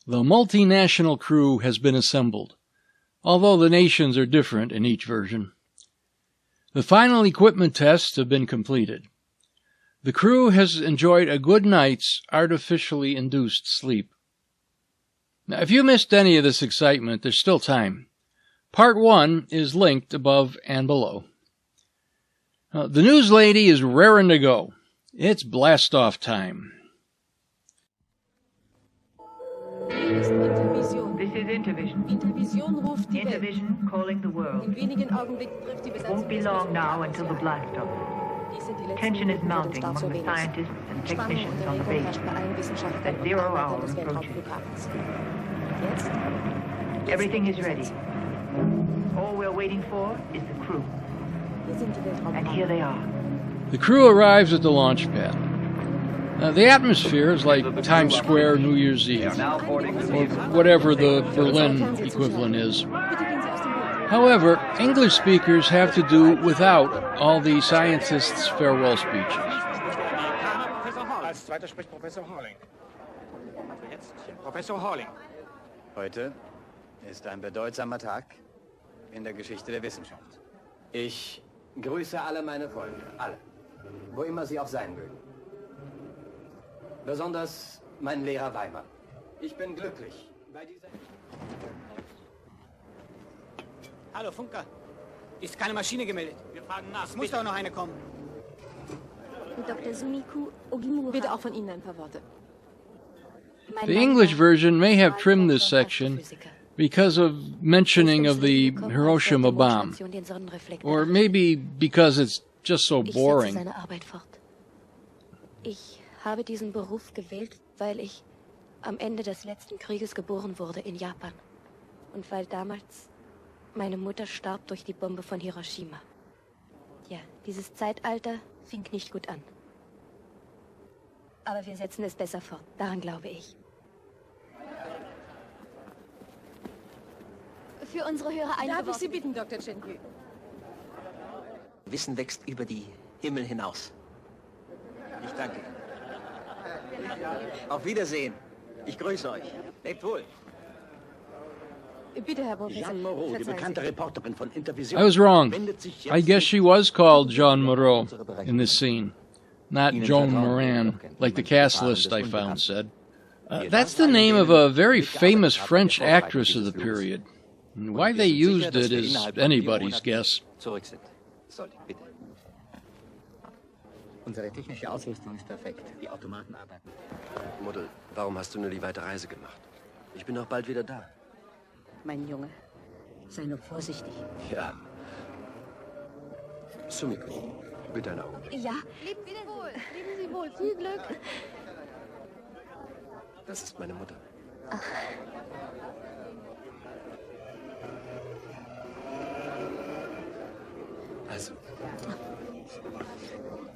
The multinational crew has been assembled, although the nations are different in each version. The final equipment tests have been completed. The crew has enjoyed a good night's artificially induced sleep. Now, if you missed any of this excitement, there's still time. Part 1 is linked above and below. The news lady is raring to go. It's blast-off time. This is Intervision. Intervision calling the world. It won't be long now until the blast-off. Tension is mounting among the scientists and technicians on the base. That 0 hour approaches. Everything is ready. All we're waiting for is the crew. And here they are. The crew arrives at the launch pad. The atmosphere is like Times Square New Year's Eve, or whatever the Berlin equivalent is. However, English speakers have to do without all the scientists' farewell speeches. Als zweiter spricht Professor Horling. Also jetzt Professor Horling. Heute ist ein bedeutsamer Tag in der Geschichte der Wissenschaft. Ich grüße alle meine Freunde, alle, wo immer sie auch sein mögen. Besonders mein Lehrer Weimann. Ich bin glücklich bei dieser... Hallo Funker, ist keine Maschine gemeldet. Wir fragen nach. Es muss doch noch eine kommen. Dr. Sumiku Ogimura. Bitte auch von Ihnen ein paar Worte. The English version may have trimmed this section because of mentioning of the Hiroshima bomb, or maybe because it's just so boring. Ich habe diesen Beruf gewählt, weil ich am Ende des letzten Krieges geboren wurde in Japan und weil damals meine Mutter starb durch die Bombe von Hiroshima. Ja, dieses Zeitalter fing nicht gut an. Aber wir setzen es besser fort, daran glaube ich. Für unsere Hörer eine Darf ich Sie bitten, Dr. Chenkü? Wissen wächst über die Himmel hinaus. Ich danke. Auf Wiedersehen. Ich grüße euch. Lebt wohl. Bitte, Herr Professor. Jeanne Moreau, die bekannte Reporterin von Intervision. I was wrong. I guess she was called Jeanne Moreau in this scene, not Joan Moran, like the cast list I found said. That's the name of a very famous French actress of the period. Why they used it is anybody's guess. Unsere technische Ausrüstung ist perfekt. Die Automaten arbeiten. Mutter, warum hast du nur die weite Reise gemacht? Ich bin auch bald wieder da. Mein Junge, sei nur vorsichtig. Ja. Sumiko, bitte ein Auge. Ja. Leben Sie wohl. Leben Sie wohl. Viel Glück. Das ist meine Mutter. Ach. Also.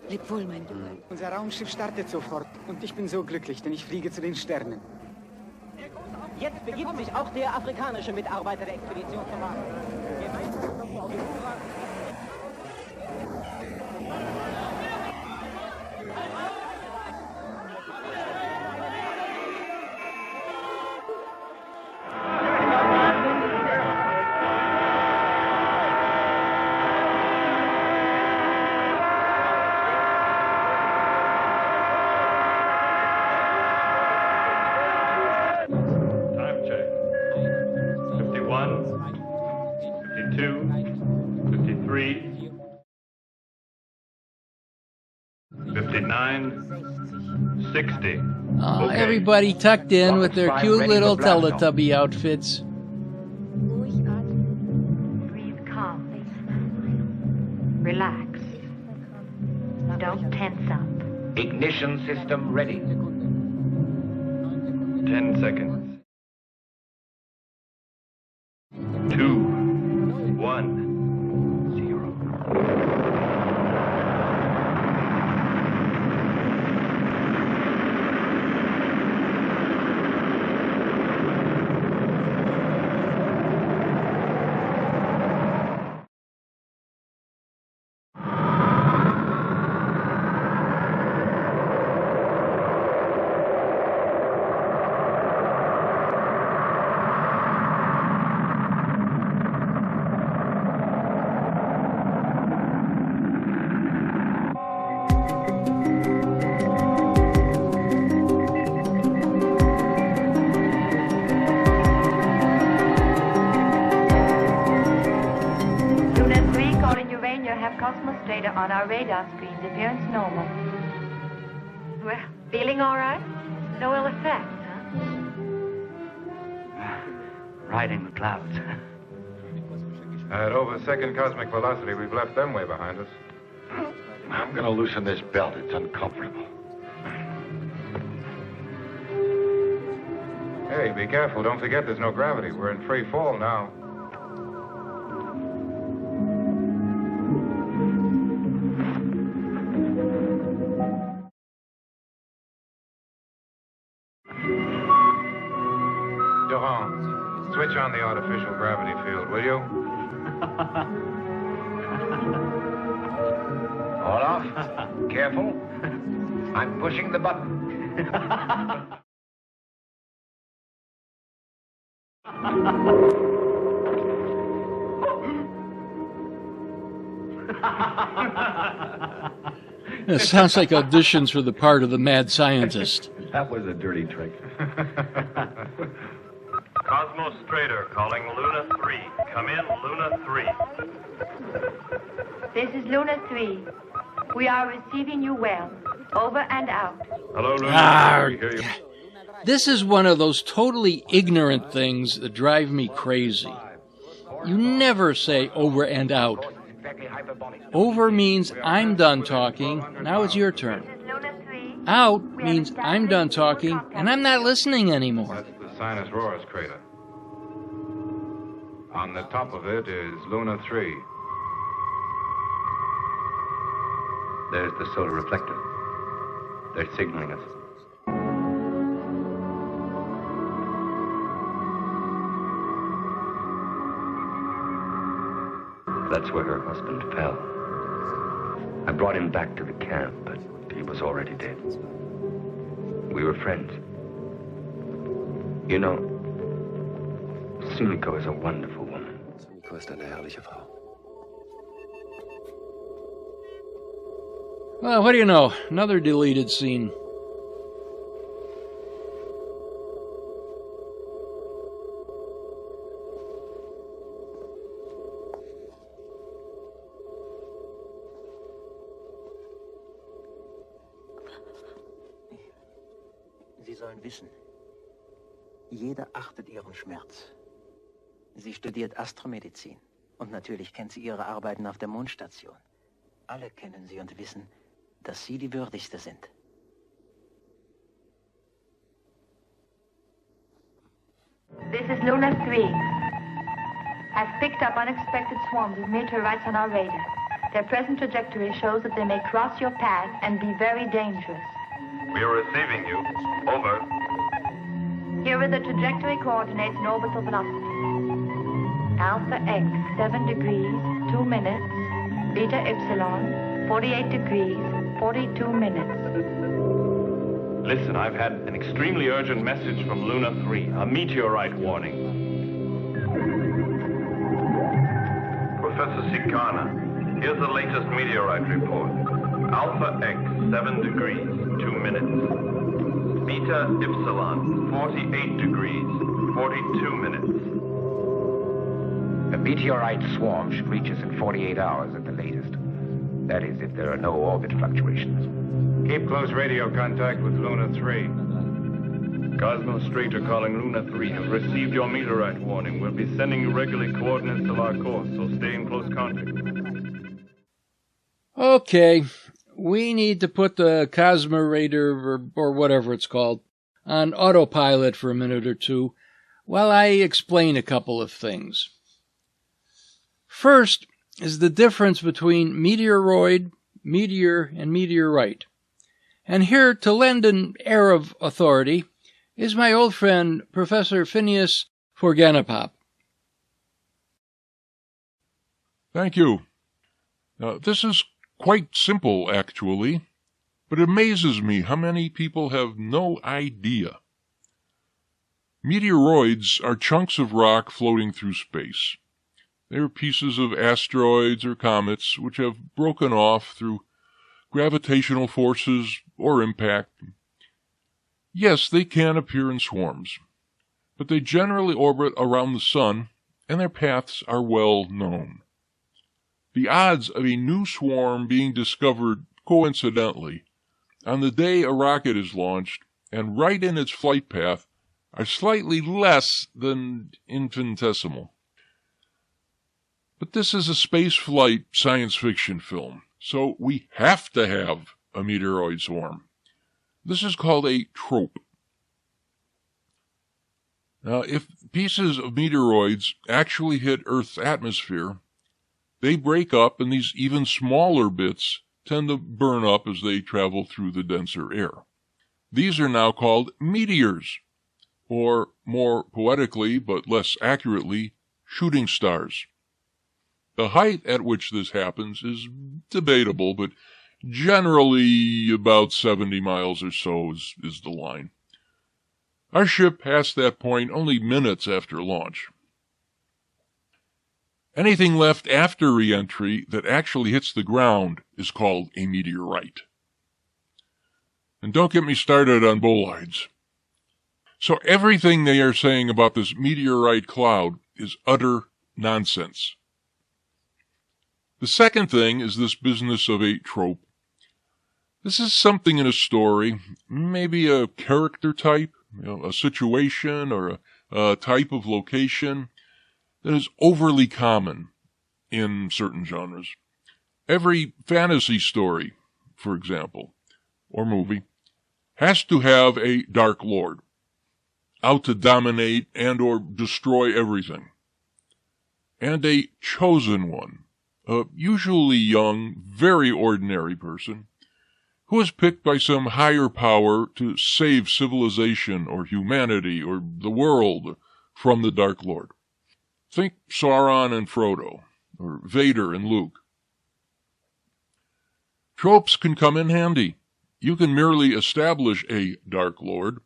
Leb wohl, mein Junge. Unser Raumschiff startet sofort und ich bin so glücklich, denn ich fliege zu den Sternen. Jetzt begibt sich auch der afrikanische Mitarbeiter der Expedition zum Mars. Everybody tucked in with their cute little Teletubby outfits. Breathe calmly. Relax. Don't tense up. Ignition system ready. 10 seconds. 2, 1, 0. On our radar screens, appearance normal. Well, feeling all right? No ill effects, huh? Riding the clouds. At over second cosmic velocity, we've left them way behind us. I'm gonna loosen this belt. It's uncomfortable. Hey, be careful. Don't forget there's no gravity. We're in free fall now. Durand, switch on the artificial gravity field, will you? Olaf, careful. I'm pushing the button. It sounds like auditions for the part of the mad scientist. That was a dirty trick. Cosmos Strader calling Luna 3. Come in, Luna 3. This is Luna 3. We are receiving you well. Over and out. Hello, Luna 3. We hear you. This is one of those totally ignorant things that drive me crazy. You never say over and out. Over means I'm done talking, now it's your turn. Out means I'm done talking, and I'm not listening anymore. That's the Sinus Roris crater. On the top of it is Luna 3. There's the solar reflector. They're signaling us. That's where her husband fell. I brought him back to the camp, but he was already dead. We were friends. You know, Sumiko is a wonderful woman. Sumiko ist eine herrliche Frau. Well, what do you know? Another deleted scene. Sie sollen wissen, jeder achtet ihren Schmerz. Sie studiert Astromedizin und natürlich kennt sie ihre Arbeiten auf der Mondstation. Alle kennen sie und wissen, dass sie die Würdigste sind. This is Luna 3. Has picked up unexpected swarms of meteorites on our radar. Their present trajectory shows that they may cross your path and be very dangerous. We are receiving you. Over. Here are the trajectory coordinates and orbital velocity. Alpha X, 7 degrees, 2 minutes. Beta Epsilon, 48 degrees, 42 minutes. Listen, I've had an extremely urgent message from Luna 3. A meteorite warning. Professor Sikana, here's the latest meteorite report. Alpha X, 7 degrees, 2 minutes. Beta Epsilon, 48 degrees, 42 minutes. A meteorite swarm should reach us in 48 hours at the latest. That is, if there are no orbit fluctuations. Keep close radio contact with Luna 3. Cosmos Strater calling Luna 3. Have received your meteorite warning. We'll be sending you regularly coordinates of our course, so stay in close contact. Okay, we need to put the Cosmorator, or whatever it's called, on autopilot for a minute or two while I explain a couple of things. First is the difference between meteoroid, meteor, and meteorite. And here to lend an air of authority is my old friend, Professor Phineas Forganapop. Thank you. This is quite simple, actually, but it amazes me how many people have no idea. Meteoroids are chunks of rock floating through space. They are pieces of asteroids or comets which have broken off through gravitational forces or impact. Yes, they can appear in swarms, but they generally orbit around the sun, and their paths are well known. the odds of a new swarm being discovered coincidentally on the day a rocket is launched and right in its flight path are slightly less than infinitesimal. But this is a spaceflight science fiction film, so we have to have a meteoroid swarm. This is called a trope. Now, if pieces of meteoroids actually hit Earth's atmosphere, they break up and these even smaller bits tend to burn up as they travel through the denser air. These are now called meteors, or more poetically but less accurately, shooting stars. The height at which this happens is debatable, but generally about 70 miles or so is the line. Our ship passed that point only minutes after launch. Anything left after re-entry that actually hits the ground is called a meteorite. And don't get me started on bolides. So everything they are saying about this meteorite cloud is utter nonsense. The second thing is this business of a trope. This is something in a story, maybe a character type, a situation or a type of location that is overly common in certain genres. Every fantasy story, for example, or movie, has to have a Dark Lord, out to dominate and or destroy everything. And a chosen one, a usually young, very ordinary person, who is picked by some higher power to save civilization or humanity or the world from the Dark Lord. Think Sauron and Frodo, or Vader and Luke. Tropes can come in handy. You can merely establish a Dark Lord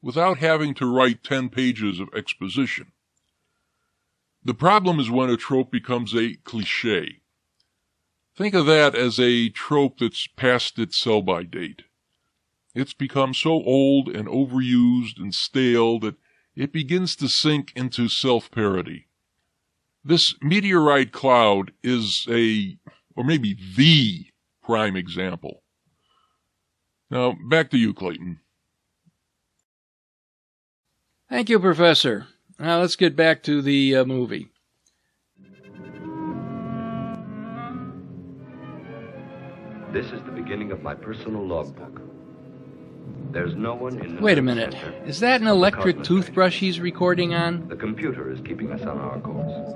without having to write 10 pages of exposition. The problem is when a trope becomes a cliché. Think of that as a trope that's past its sell-by date. It's become so old and overused and stale that it begins to sink into self-parody. This meteorite cloud is or maybe the prime example. Now, back to you, Clayton. Thank you, Professor. Now let's get back to the movie. This is the beginning of my personal logbook. There's no one in the... Wait a minute. Is that an electric toothbrush he's recording on? The computer is keeping us on our course.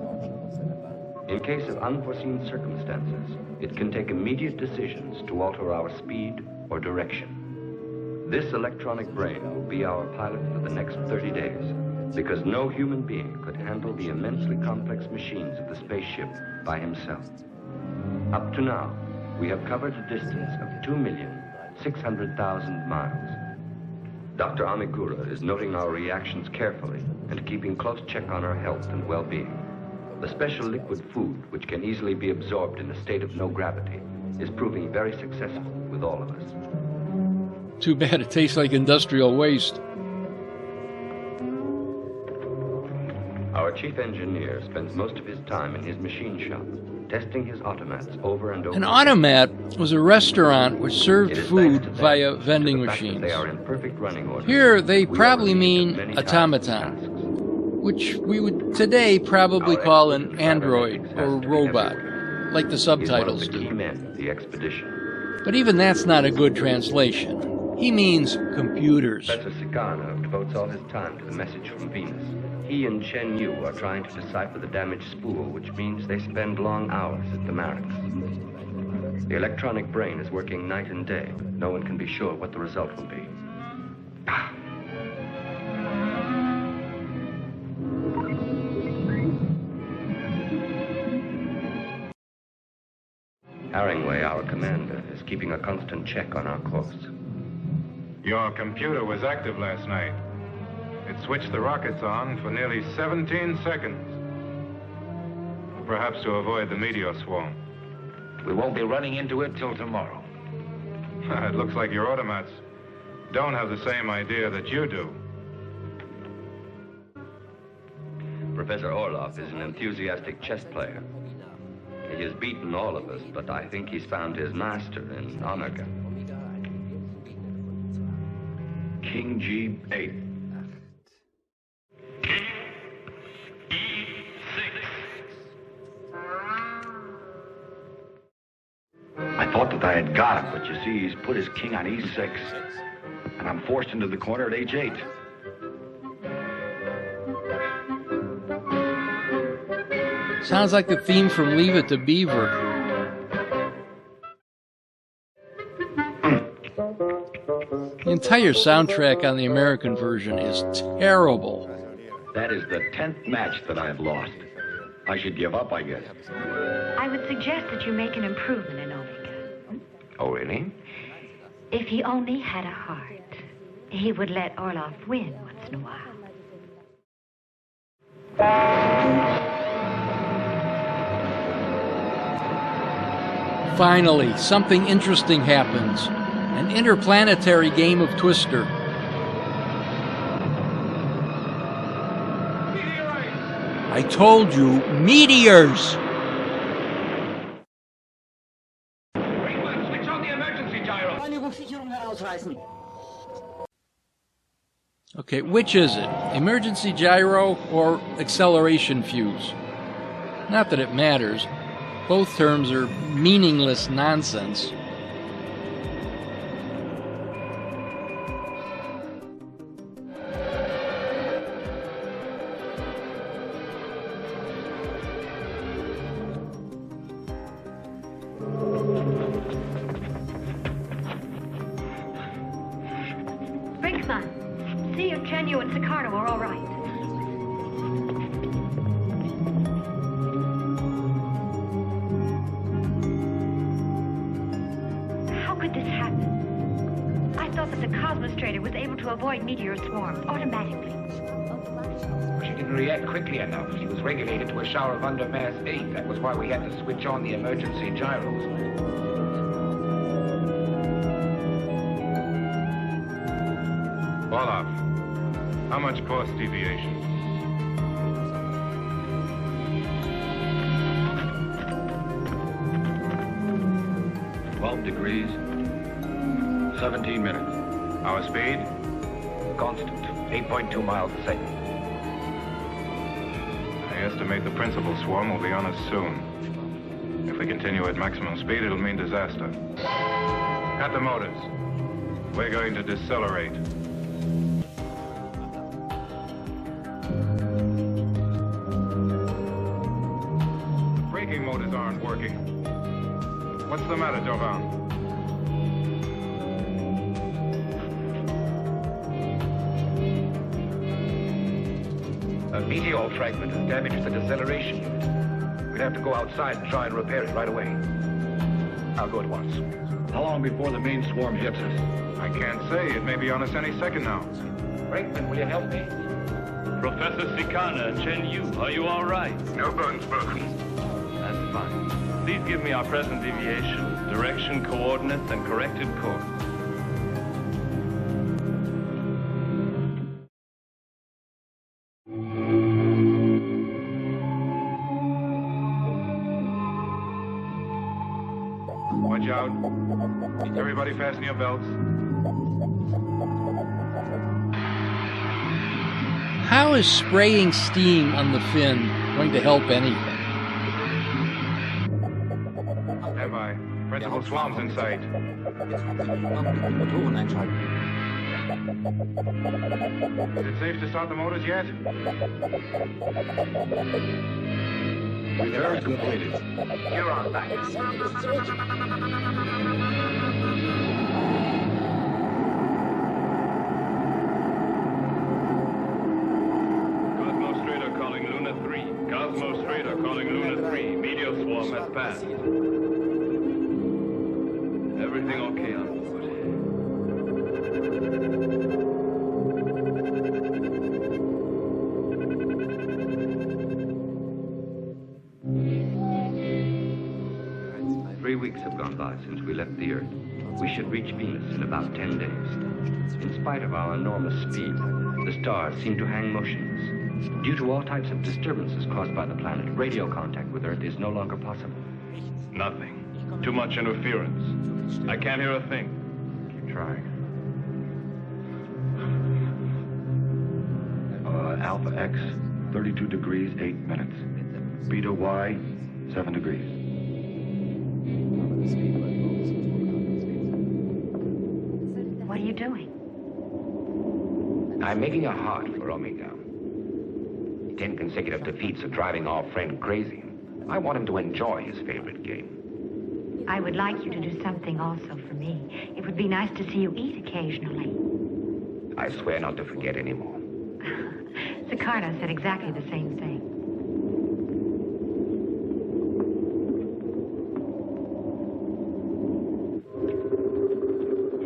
In case of unforeseen circumstances, it can take immediate decisions to alter our speed or direction. This electronic brain will be our pilot for the next 30 days, because no human being could handle the immensely complex machines of the spaceship by himself. Up to now, we have covered a distance of 2,600,000 miles. Dr. Amigura is noting our reactions carefully and keeping close check on our health and well-being. The special liquid food, which can easily be absorbed in a state of no gravity, is proving very successful with all of us. Too bad it tastes like industrial waste. Our chief engineer spends most of his time in his machine shop, testing his automats over and over. An automat was a restaurant which served food via vending machines. They are in perfect running order. Here they probably mean automaton, which we would today probably call an android or robot, like the subtitles do. The expedition. But even that's not a good translation. He means computers. Professor Sikana devotes all his time to the message from Venus. He and Chen Yu are trying to decipher the damaged spool, which means they spend long hours at the Marix. The electronic brain is working night and day. No one can be sure what the result will be. Haringway, our commander, is keeping a constant check on our course. Your computer was active last night. It switched the rockets on for nearly 17 seconds. Perhaps to avoid the meteor swarm. We won't be running into it till tomorrow. It looks like your automats don't have the same idea that you do. Professor Orloff is an enthusiastic chess player. He has beaten all of us, but I think he's found his master in Omega. King G8. I thought that I had got him, but you see, he's put his king on E6, and I'm forced into the corner at H8. Sounds like the theme from Leave It to Beaver. The entire soundtrack on the American version is terrible. That is the 10th match that I have lost. I should give up, I guess. I would suggest that you make an improvement in Omega. Oh, really? If he only had a heart, he would let Orloff win once in a while. Finally, something interesting happens. An interplanetary game of Twister. I told you, meteors! Switch on the emergency gyro. Okay, which is it? Emergency gyro or acceleration fuse? Not that it matters. Both terms are meaningless nonsense. Brinkman, see if Chenyu and Sicardo are all right. Was able to avoid meteor swarms automatically. She didn't react quickly enough. She was regulated to a shower of under mass 8. That was why we had to switch on the emergency gyros. Orloff, how much course deviation? degrees, 17 minutes. Our speed? Constant, 8.2 miles a second. I estimate the principal swarm will be on us soon. If we continue at maximum speed, it'll mean disaster. Cut the motors. We're going to decelerate. Braking motors aren't working. What's the matter, Jovan? A meteor fragment has damaged the deceleration unit. We'd have to go outside and try and repair it right away. I'll go at once. How long before the main swarm hits us? I can't say. It may be on us any second now. Brakeman, will you help me? Professor Sikana, Chen Yu, are you all right? No bones broken. That's fine. Please give me our present deviation, direction, coordinates, and corrected course. Watch out. Everybody fasten your belts. How is spraying steam on the fin going to help anything? Stand by. Principal swarm's in sight. Is it safe to start the motors yet? Repair is completed. You're on back. Cosmos Trader calling Luna 3. Cosmos Trader calling Luna 3. Meteor swarm has passed. Everything okay on board? Three weeks have gone by since we left the Earth. We should reach Venus in about 10 days. In spite of our enormous speed, the stars seem to hang motionless. Due to all types of disturbances caused by the planet, radio contact with Earth is no longer possible. Nothing. Too much interference. I can't hear a thing. Keep trying. Alpha X, 32 degrees, 8 minutes. Beta Y, 7 degrees. What are you doing? I'm making a heart for Omega. 10 consecutive defeats are driving our friend crazy. I want him to enjoy his favorite game. I would like you to do something also for me. It would be nice to see you eat occasionally. I swear not to forget anymore. Sukarno said exactly the same thing.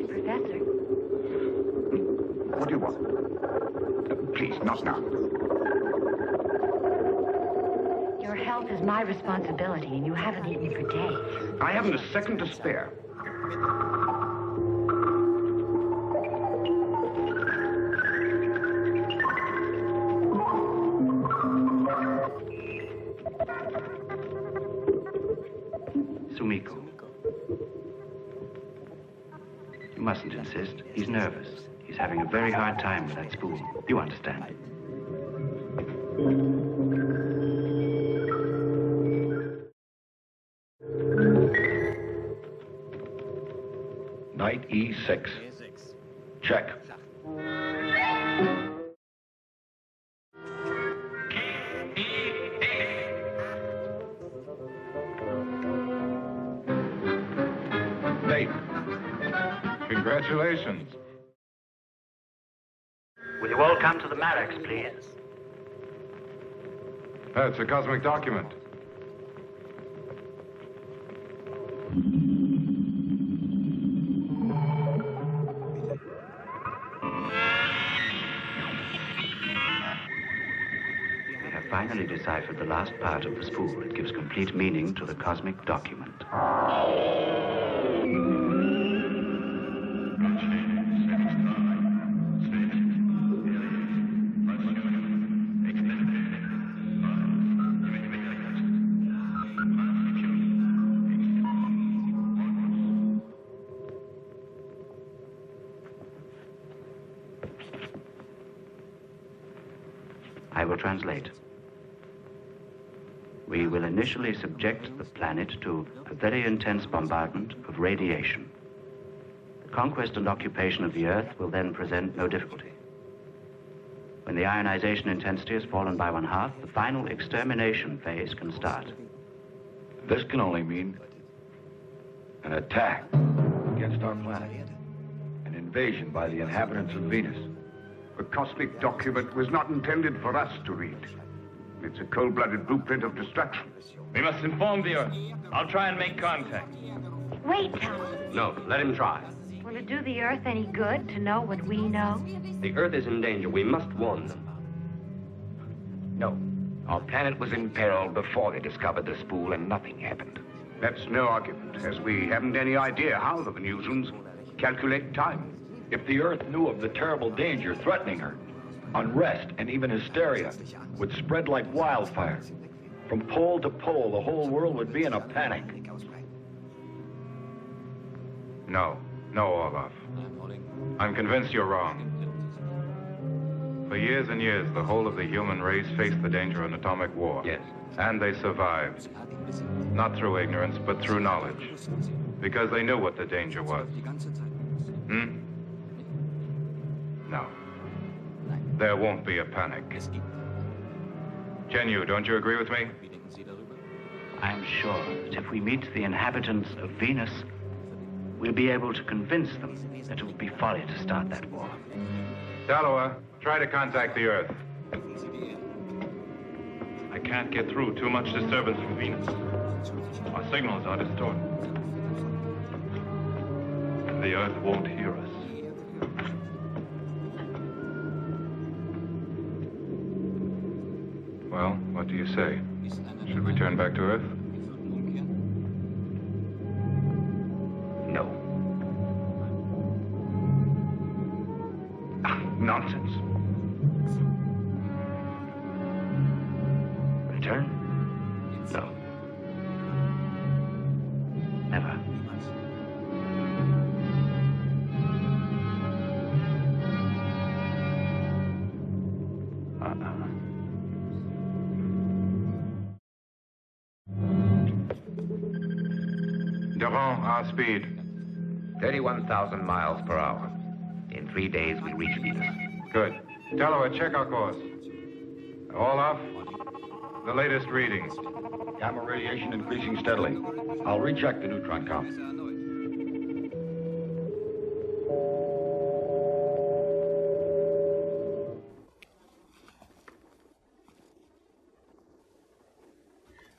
Professor. What do you want? Please, not now. Your health is my responsibility, and you haven't eaten for days. I haven't a second to spare. Sumiko. You mustn't insist. He's nervous. He's having a very hard time with that spool. You understand. Knight E6. Check. Congratulations. Will you all come to the barracks, please? That's a cosmic document. We have finally deciphered the last part of the spool. It gives complete meaning to the cosmic document. I will translate. We will initially subject the planet to a very intense bombardment of radiation. The conquest and occupation of the Earth will then present no difficulty. When the ionization intensity has fallen by 1/2, the final extermination phase can start. This can only mean an attack against our planet. An invasion by the inhabitants of Venus. The cosmic document was not intended for us to read. It's a cold-blooded blueprint of destruction. We must inform the Earth. I'll try and make contact. Wait, Tom. No, let him try. Will it do the Earth any good to know what we know? The Earth is in danger. We must warn them. No. Our planet was in peril before they discovered the spool, and nothing happened. That's no argument, as we haven't any idea how the Venusians calculate time. If the Earth knew of the terrible danger threatening her, unrest and even hysteria would spread like wildfire. From pole to pole, the whole world would be in a panic. No, Olaf. I'm convinced you're wrong. For years and years, the whole of the human race faced the danger of an atomic war. Yes. And they survived. Not through ignorance, but through knowledge. Because they knew what the danger was. No. There won't be a panic. Zhenyu, don't you agree with me? I am sure that if we meet the inhabitants of Venus, we'll be able to convince them that it would be folly to start that war. Daloa, try to contact the Earth. I can't get through. Too much disturbance from Venus. Our signals are distorted. The Earth won't hear us. Well, what do you say? Should we turn back to Earth? No. Nonsense. Return? No. Gavin, our speed. 31,000 miles per hour. In 3 days, we reach Venus. Good. Delaware, check our course. All off. The latest readings. Gamma radiation increasing steadily. I'll recheck the neutron count.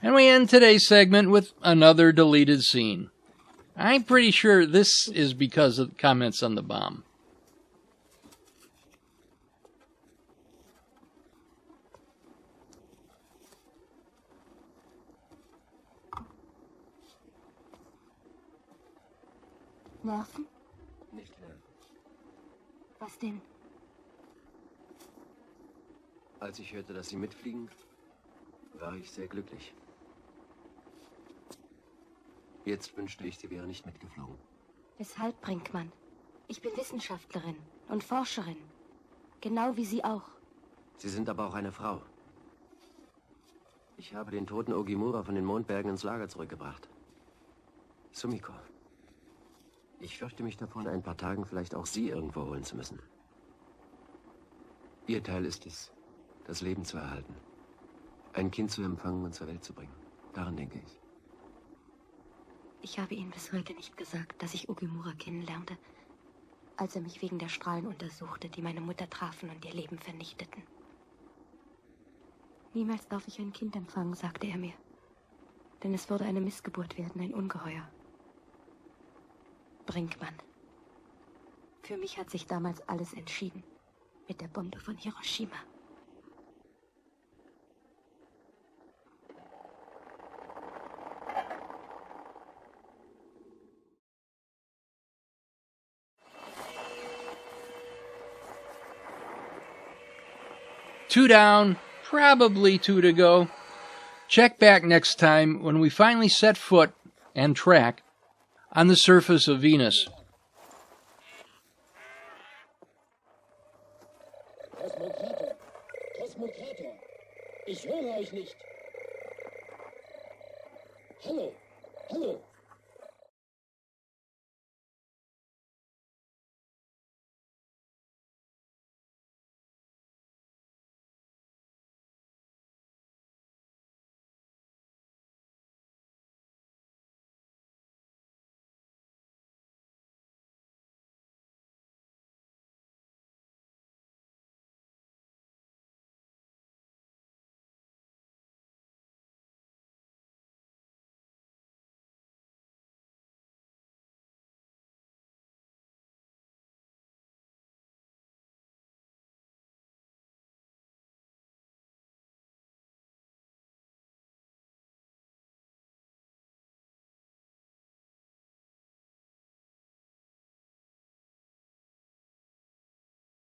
And we end today's segment with another deleted scene. I'm pretty sure this is because of comments on the bomb. Nerven? Nicht mehr. Was denn? Als ich hörte, dass Sie mitfliegen, war ich sehr glücklich. Jetzt wünschte ich, Sie wäre nicht mitgeflogen. Weshalb, Brinkmann? Ich bin Wissenschaftlerin und Forscherin. Genau wie Sie auch. Sie sind aber auch eine Frau. Ich habe den toten Ogimura von den Mondbergen ins Lager zurückgebracht. Sumiko. Ich fürchte mich davon, in ein paar Tagen vielleicht auch Sie irgendwo holen zu müssen. Ihr Teil ist es, das Leben zu erhalten. Ein Kind zu empfangen und zur Welt zu bringen. Daran denke ich. Ich habe Ihnen bis heute nicht gesagt, dass ich Ogimura kennenlernte, als er mich wegen der Strahlen untersuchte, die meine Mutter trafen und ihr Leben vernichteten. Niemals darf ich ein Kind empfangen, sagte er mir. Denn es würde eine Missgeburt werden, ein Ungeheuer. Brinkmann. Für mich hat sich damals alles entschieden. Mit der Bombe von Hiroshima. Two down, probably 2 to go. Check back next time when we finally set foot and track on the surface of Venus. Kosmokrator, Kosmokrator, ich höre euch nicht. Hallo, hallo.